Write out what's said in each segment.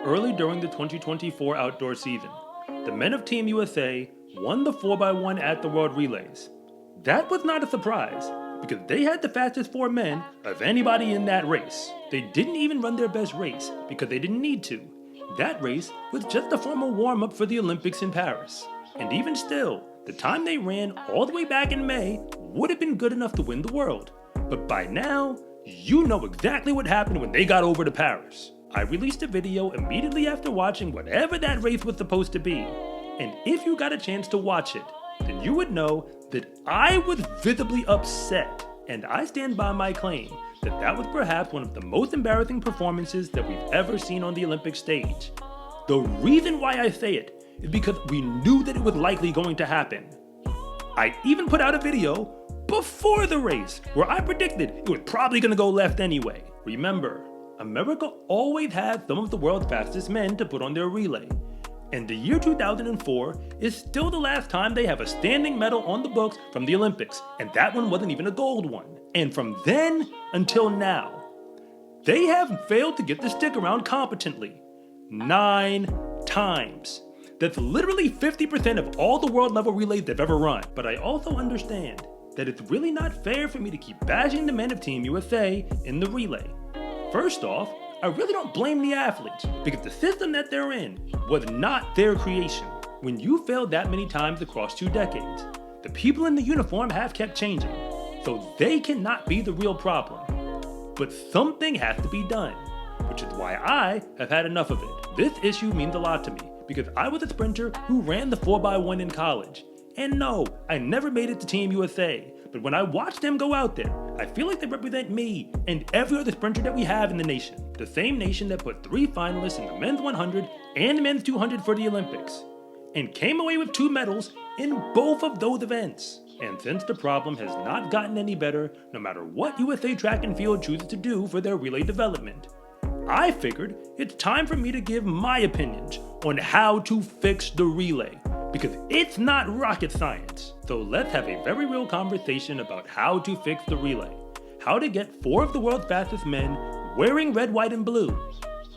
early during the 2024 outdoor season. The men of Team USA won the 4x1 at the World Relays. That was not a surprise, because they had the fastest 4 men of anybody in that race. They didn't even run their best race because they didn't need to. That race was just a formal warm-up for the Olympics in Paris. And even still, the time they ran all the way back in May would have been good enough to win the world. But by now, you know exactly what happened when they got over to Paris. I released a video immediately after watching whatever that race was supposed to be. And if you got a chance to watch it, then you would know that I was visibly upset. And I stand by my claim that that was perhaps one of the most embarrassing performances that we've ever seen on the Olympic stage. The reason why I say it is because we knew that it was likely going to happen. I even put out a video before the race where I predicted it was probably going to go left anyway. Remember, America always has some of the world's fastest men to put on their relay. And the year 2004 is still the last time they have a standing medal on the books from the Olympics, and that one wasn't even a gold one. And from then until now, they have failed to get the stick around competently 9 times. That's literally 50% of all the world level relays they've ever run. But I also understand that it's really not fair for me to keep bashing the men of Team USA in the relay. First off, I really don't blame the athletes, because the system that they're in was not their creation. When you failed that many times across 2 decades, the people in the uniform have kept changing, so they cannot be the real problem. But something has to be done, which is why I have had enough of it. This issue means a lot to me, because I was a sprinter who ran the 4x1 in college. And no, I never made it to Team USA, but when I watch them go out there, I feel like they represent me and every other sprinter that we have in the nation. The same nation that put 3 finalists in the men's 100 and the men's 200 for the Olympics, and came away with 2 medals in both of those events. And since the problem has not gotten any better, no matter what USA Track and Field chooses to do for their relay development, I figured it's time for me to give my opinions on how to fix the relay, because it's not rocket science. So let's have a very real conversation about how to fix the relay. How to get 4 of the world's fastest men wearing red, white, and blue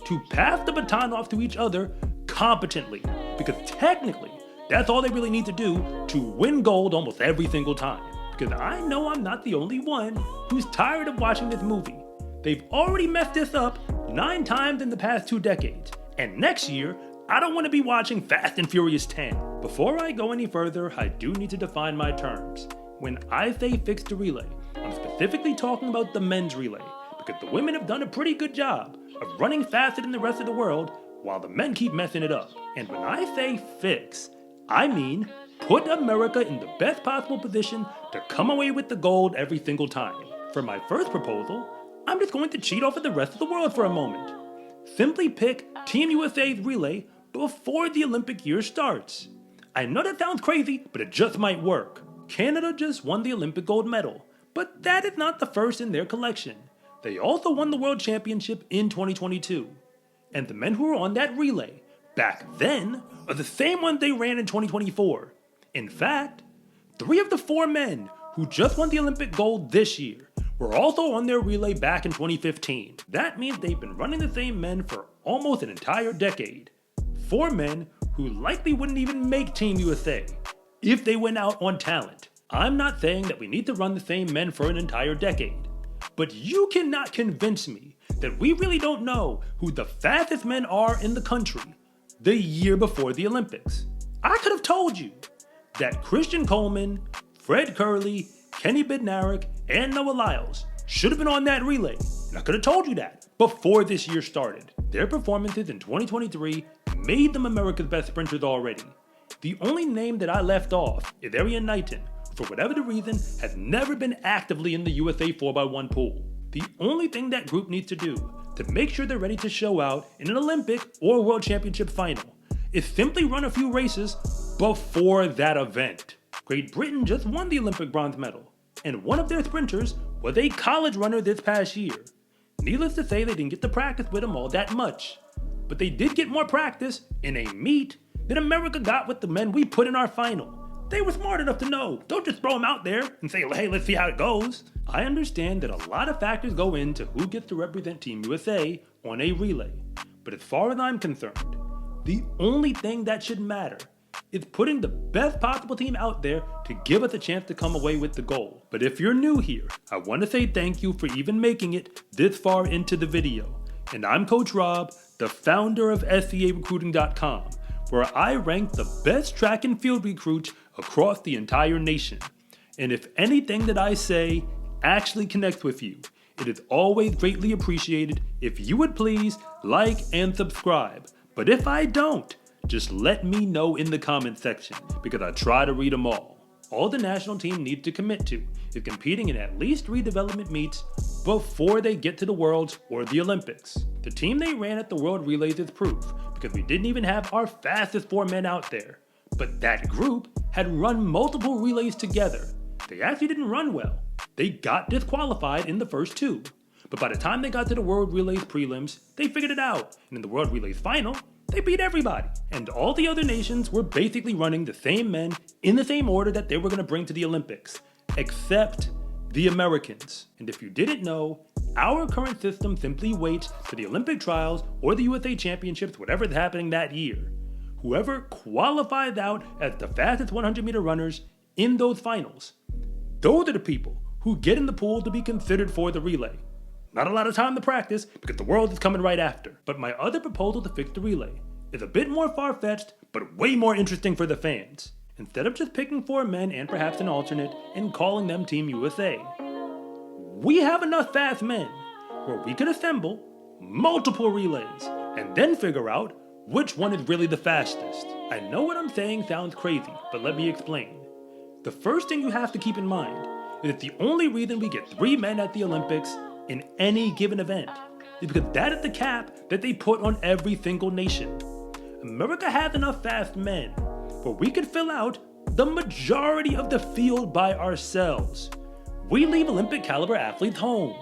to pass the baton off to each other competently, because technically that's all they really need to do to win gold almost every single time. Because I know I'm not the only one who's tired of watching this movie. They've already messed this up 9 times in the past 2 decades, and next year I don't want to be watching Fast and Furious 10. Before I go any further, I do need to define my terms. When I say fix the relay, I'm specifically talking about the men's relay, because the women have done a pretty good job of running faster than the rest of the world while the men keep messing it up. And when I say fix, I mean put America in the best possible position to come away with the gold every single time. For my first proposal, I'm just going to cheat off of the rest of the world for a moment. Simply pick Team USA's relay before the Olympic year starts. I know that sounds crazy, but it just might work. Canada just won the Olympic gold medal, but that is not the first in their collection. They also won the World Championship in 2022. And the men who were on that relay back then are the same ones they ran in 2024. In fact, 3 of the 4 men who just won the Olympic gold this year were also on their relay back in 2015. That means they've been running the same men for almost an entire decade. 4 men who likely wouldn't even make Team USA if they went out on talent. I'm not saying that we need to run the same men for an entire decade, but you cannot convince me that we really don't know who the fastest men are in the country the year before the Olympics. I could have told you that Christian Coleman, Fred Kerley, Kenny Bednarek, and Noah Lyles should have been on that relay, and I could have told you that before this year started. Their performances in 2023 made them America's best sprinters already. The only name that I left off is Arian Knighton, who for whatever reason has never been actively in the USA 4x1 pool. The only thing that group needs to do to make sure they're ready to show out in an Olympic or World Championship final is simply run a few races before that event. Great Britain just won the Olympic bronze medal, and one of their sprinters was a college runner this past year. Needless to say, they didn't get to practice with him all that much, but they did get more practice in a meet than America got with the men we put in our final. They were smart enough to know, don't just throw them out there and say, hey, let's see how it goes. I understand that a lot of factors go into who gets to represent Team USA on a relay, But as far as I'm concerned, the only thing that should matter is putting the best possible team out there to give us a chance to come away with the gold. But if you're new here, I want to say thank you for even making it this far into the video. And I'm Coach Rob, the founder of SCARecruiting.com, where I rank the best track and field recruits across the entire nation. And if anything that I say actually connects with you, it is always greatly appreciated if you would please like and subscribe. But if I don't, just let me know in the comment section, because I try to read them all. All the national team needs to commit to is competing in at least 3 development meets before they get to the Worlds or the Olympics. The team they ran at the World Relays is proof, because we didn't even have our fastest 4 men out there. But that group had run multiple relays together. They actually didn't run well. They got disqualified in the first 2. But by the time they got to the World Relays prelims, they figured it out. And in the World Relays final, they beat everybody. And all the other nations were basically running the same men in the same order that they were going to bring to the Olympics, except the Americans. And if you didn't know, our current system simply waits for the Olympic trials or the USA Championships, whatever's happening that year. Whoever qualifies out as the fastest 100-meter runners in those finals, those are the people who get in the pool to be considered for the relay. Not a lot of time to practice because the World is coming right after. But my other proposal to fix the relay is a bit more far-fetched, but way more interesting for the fans. Instead of just picking 4 men and perhaps an alternate and calling them Team USA, we have enough fast men where we could assemble multiple relays and then figure out which one is really the fastest. I know what I'm saying sounds crazy, but let me explain. The first thing you have to keep in mind is that the only reason we get 3 men at the Olympics in any given event is because that is the cap that they put on every single nation. America has enough fast men where we could fill out the majority of the field by ourselves. We leave Olympic caliber athletes home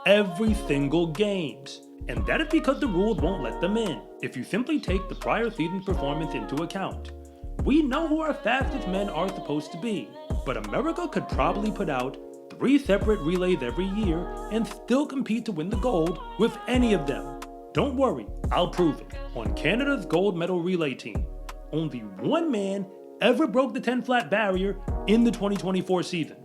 every single games, and that is because the rules won't let them in. If you simply take the prior season's performance into account, we know who our fastest men are supposed to be, but America could probably put out 3 separate relays every year and still compete to win the gold with any of them. Don't worry, I'll prove it. On Canada's gold medal relay team, only 1 man ever broke the 10 flat barrier in the 2024 season.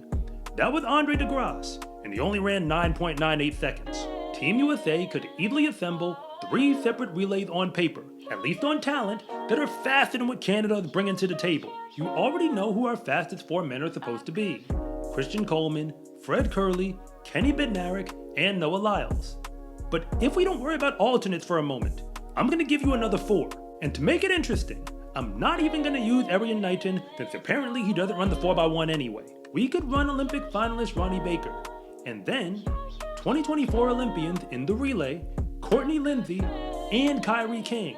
That was Andre DeGrasse, and he only ran 9.98 seconds. Team USA could easily assemble 3 separate relays on paper, at least on talent, that are faster than what Canada is bringing to the table. You already know who our fastest 4 men are supposed to be: Christian Coleman, Fred Kerley, Kenny Bednarek, and Noah Lyles. But if we don't worry about alternates for a moment, I'm going to give you another 4. And to make it interesting, I'm not even going to use Arian Knighton, since apparently he doesn't run the 4x1 anyway. We could run Olympic finalist Ronnie Baker, and then 2024 Olympians in the relay, Courtney Lindsay and Kyrie King,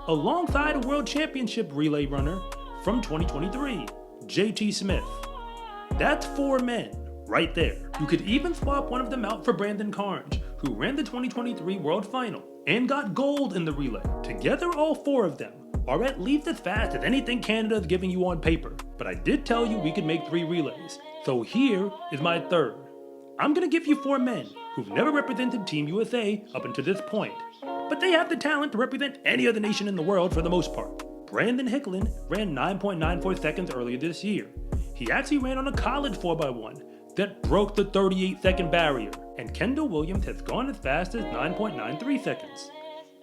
alongside a World Championship relay runner from 2023, JT Smith. That's 4 men right there. You could even swap one of them out for Brandon Carnes, who ran the 2023 World Final and got gold in the relay. Together, all 4 of them are at least as fast as anything Canada is giving you on paper. But I did tell you we could make 3 relays, so here is my 3rd. I'm gonna give you 4 men who've never represented Team USA up until this point, but they have the talent to represent any other nation in the world for the most part. Brandon Hicklin ran 9.94 seconds earlier this year. He actually ran on a college 4x1 that broke the 38-second barrier, and Kendall Williams has gone as fast as 9.93 seconds.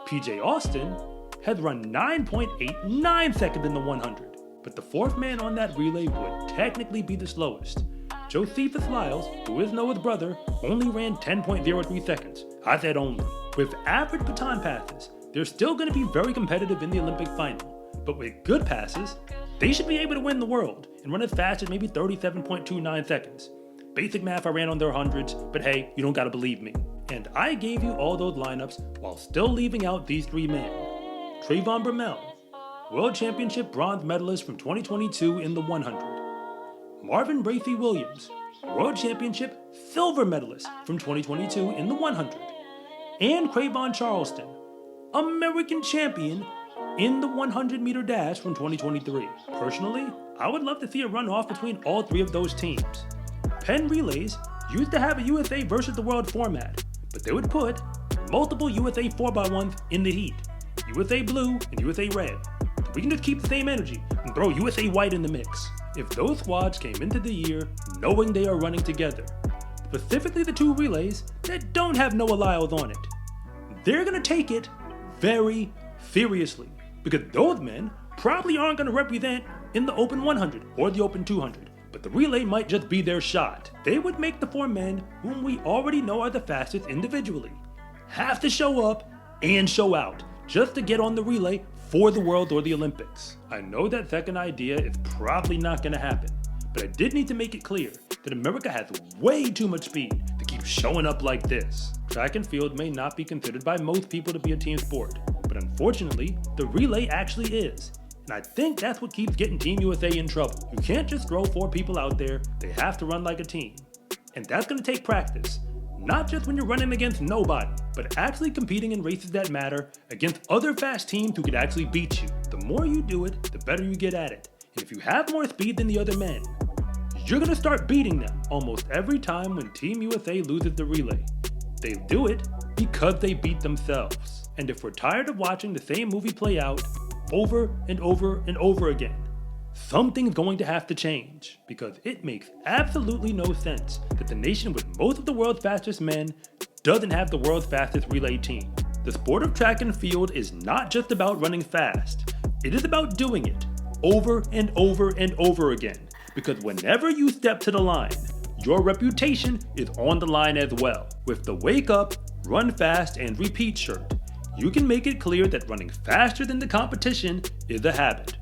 PJ Austin has run 9.89 seconds in the 100, but the 4th man on that relay would technically be the slowest. Josephus Lyles, who is Noah's brother, only ran 10.03 seconds. I said only. With average baton passes, they're still going to be very competitive in the Olympic final, but with good passes, they should be able to win the world and run as fast as maybe 37.29 seconds. Basic math I ran on their hundreds, but hey, you don't gotta believe me. And I gave you all those lineups while still leaving out these 3 men. Trayvon Bromell, World Championship bronze medalist from 2022 in the 100. Marvin Bracy Williams, World Championship silver medalist from 2022 in the 100. And Cravon Charleston, American champion in the 100-meter dash from 2023. Personally, I would love to see a runoff between all 3 of those teams. Penn Relays used to have a USA versus the world format, but they would put multiple USA 4x1s in the heat, USA Blue and USA Red. We can just keep the same energy and throw USA White in the mix. If those squads came into the year knowing they are running together, specifically the two relays that don't have Noah Lyles on it, they're going to take it very seriously, because those men probably aren't going to represent in the Open 100 or the Open 200, but the relay might just be their shot. They would make the four men whom we already know are the fastest individually have to show up and show out just to get on the relay for the Worlds or the Olympics. I know that second idea is probably not going to happen, but I did need to make it clear that America has way too much speed to keep showing up like this. Track and field may not be considered by most people to be a team sport, but unfortunately, the relay actually is. And I think that's what keeps getting Team USA in trouble. You can't just throw four people out there, they have to run like a team. And that's going to take practice. Not just when you're running against nobody, but actually competing in races that matter against other fast teams who could actually beat you. The more you do it, the better you get at it. And if you have more speed than the other men, you're going to start beating them almost every time when Team USA loses the relay. They do it because they beat themselves. And if we're tired of watching the same movie play out over and over and over again, something's going to have to change, because it makes absolutely no sense that the nation with most of the world's fastest men doesn't have the world's fastest relay team. The sport of track and field is not just about running fast, it is about doing it over and over and over again, because whenever you step to the line, your reputation is on the line as well. With the wake up, run fast, and repeat shirt, you can make it clear that running faster than the competition is a habit.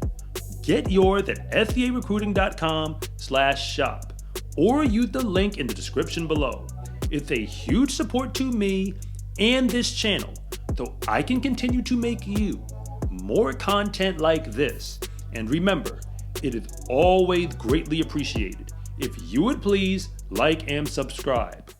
Get yours at SCArecruiting.com/shop or use the link in the description below. It's a huge support to me and this channel, so I can continue to make you more content like this. And remember, it is always greatly appreciated if you would please like and subscribe.